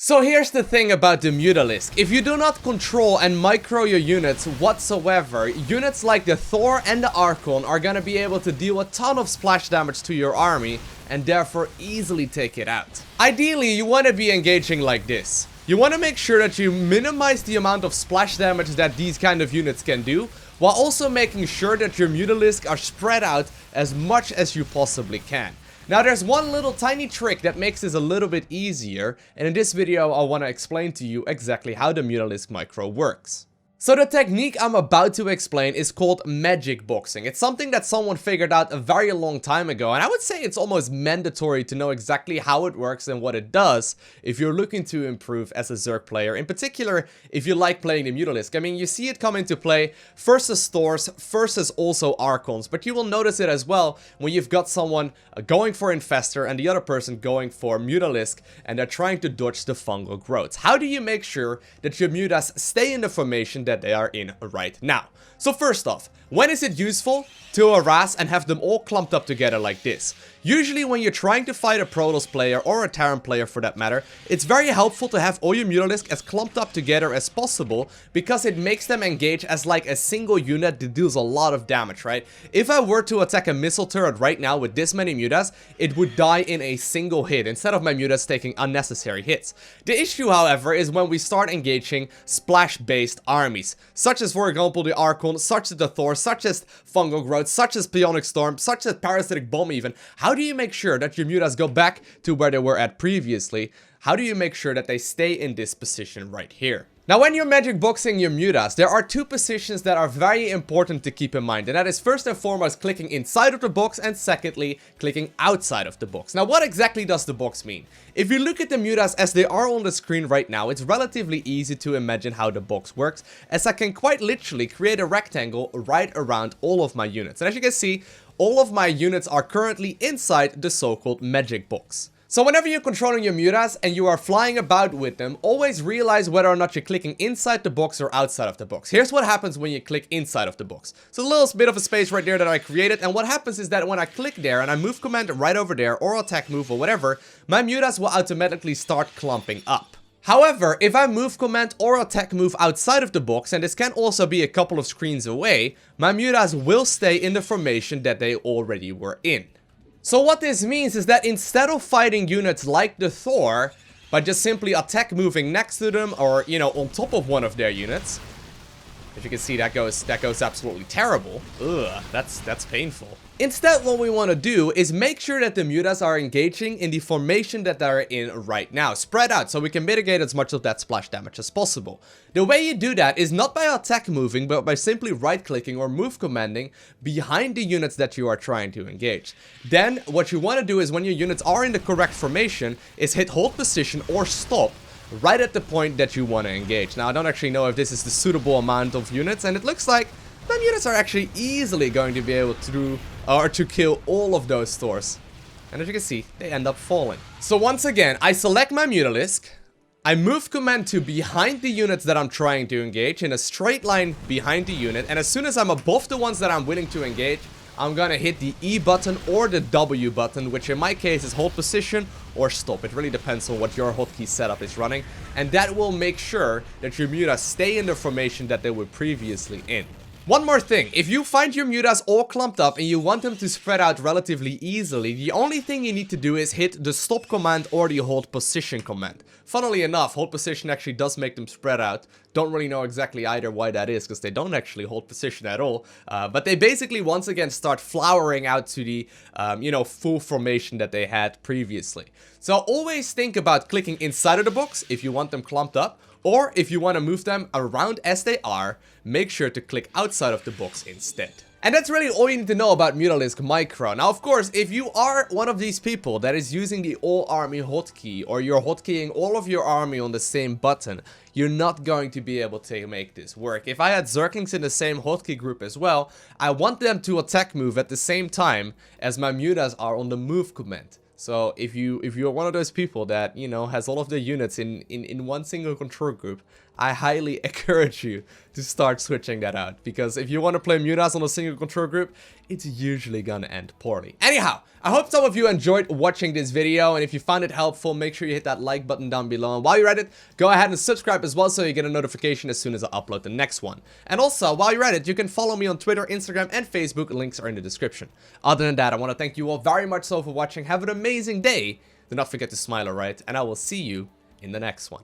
So here's the thing about the Mutalisk. If you do not control and micro your units whatsoever, units like the Thor and the Archon are gonna be able to deal a ton of splash damage to your army and therefore easily take it out. Ideally, you want to be engaging like this. You want to make sure that you minimize the amount of splash damage that these kind of units can do, while also making sure that your Mutalisks are spread out as much as you possibly can. Now there's one little tiny trick that makes this a little bit easier, and in this video I want to explain to you exactly how the Mutalisk micro works. So the technique I'm about to explain is called magic boxing. It's something that someone figured out a very long time ago, and I would say it's almost mandatory to know exactly how it works and what it does if you're looking to improve as a Zerg player. In particular, if you like playing the Mutalisk. I mean, you see it come into play versus Thors, versus also Archons, but you will notice it as well when you've got someone going for Infestor and the other person going for Mutalisk, and they're trying to dodge the fungal growths. How do you make sure that your Mutas stay in the formation that they are in right now? So first off, when is it useful to harass and have them all clumped up together like this? Usually when you're trying to fight a Protoss player or a Terran player for that matter, it's very helpful to have all your Mutalisks as clumped up together as possible, because it makes them engage as like a single unit that deals a lot of damage, right? If I were to attack a missile turret right now with this many Mutas, it would die in a single hit instead of my Mutas taking unnecessary hits. The issue, however, is when we start engaging splash-based armies, such as, for example, the Archon, such as the Thor, such as Fungal Growth, such as Psionic Storm, such as Parasitic Bomb even. How do you make sure that your Mutas go back to where they were at previously? How do you make sure that they stay in this position right here? Now, when you're magic boxing your Mutas, there are two positions that are very important to keep in mind, and that is first and foremost clicking inside of the box, and secondly clicking outside of the box. Now, what exactly does the box mean? If you look at the Mutas as they are on the screen right now, it's relatively easy to imagine how the box works, as I can quite literally create a rectangle right around all of my units. And as you can see, all of my units are currently inside the so-called magic box. So whenever you're controlling your Mutas and you are flying about with them, always realize whether or not you're clicking inside the box or outside of the box. Here's what happens when you click inside of the box. So a little bit of a space right there that I created, and what happens is that when I click there and I move command right over there, or attack move or whatever, my Mutas will automatically start clumping up. However, if I move command or attack move outside of the box, and this can also be a couple of screens away, my Mutas will stay in the formation that they already were in. So what this means is that instead of fighting units like the Thor, by just simply attack moving next to them, or, you know, on top of one of their units, as you can see, that goes absolutely terrible. Ugh, that's painful. Instead, what we want to do is make sure that the Mutas are engaging in the formation that they're in right now, spread out, so we can mitigate as much of that splash damage as possible. The way you do that is not by attack moving, but by simply right clicking or move commanding behind the units that you are trying to engage. Then what you want to do is, when your units are in the correct formation, is hit hold position or stop right at the point that you want to engage. Now, I don't actually know if this is the suitable amount of units, and it looks like my units are actually easily going to be able to do, or to kill all of those Thors. And as you can see, they end up falling. So once again, I select my Mutalisk, I move command to behind the units that I'm trying to engage, in a straight line behind the unit, and as soon as I'm above the ones that I'm willing to engage, I'm gonna hit the E button or the W button, which in my case is hold position or stop. It really depends on what your hotkey setup is running, and that will make sure that your Mutas stay in the formation that they were previously in. One more thing, if you find your Mutas all clumped up and you want them to spread out relatively easily, the only thing you need to do is hit the stop command or the hold position command. Funnily enough, hold position actually does make them spread out. Don't really know exactly either why that is, because they don't actually hold position at all. But they basically once again start flowering out to the, you know, full formation that they had previously. So always think about clicking inside of the box if you want them clumped up, or if you want to move them around as they are, make sure to click outside of the box instead. And that's really all you need to know about Mutalisk Micro. Now, of course, if you are one of these people that is using the all army hotkey, or you're hotkeying all of your army on the same button, you're not going to be able to make this work. If I had Zerglings in the same hotkey group as well, I want them to attack move at the same time as my Mutas are on the move command. So if you're one of those people that, you know, has all of the units in one single control group, I highly encourage you to start switching that out. Because if you want to play Mutas on a single control group, it's usually gonna end poorly. Anyhow, I hope some of you enjoyed watching this video, and if you found it helpful, make sure you hit that like button down below. And while you're at it, go ahead and subscribe as well so you get a notification as soon as I upload the next one. And also, while you're at it, you can follow me on Twitter, Instagram, and Facebook. Links are in the description. Other than that, I want to thank you all very much so for watching. Have an amazing day. Do not forget to smile, alright? And I will see you in the next one.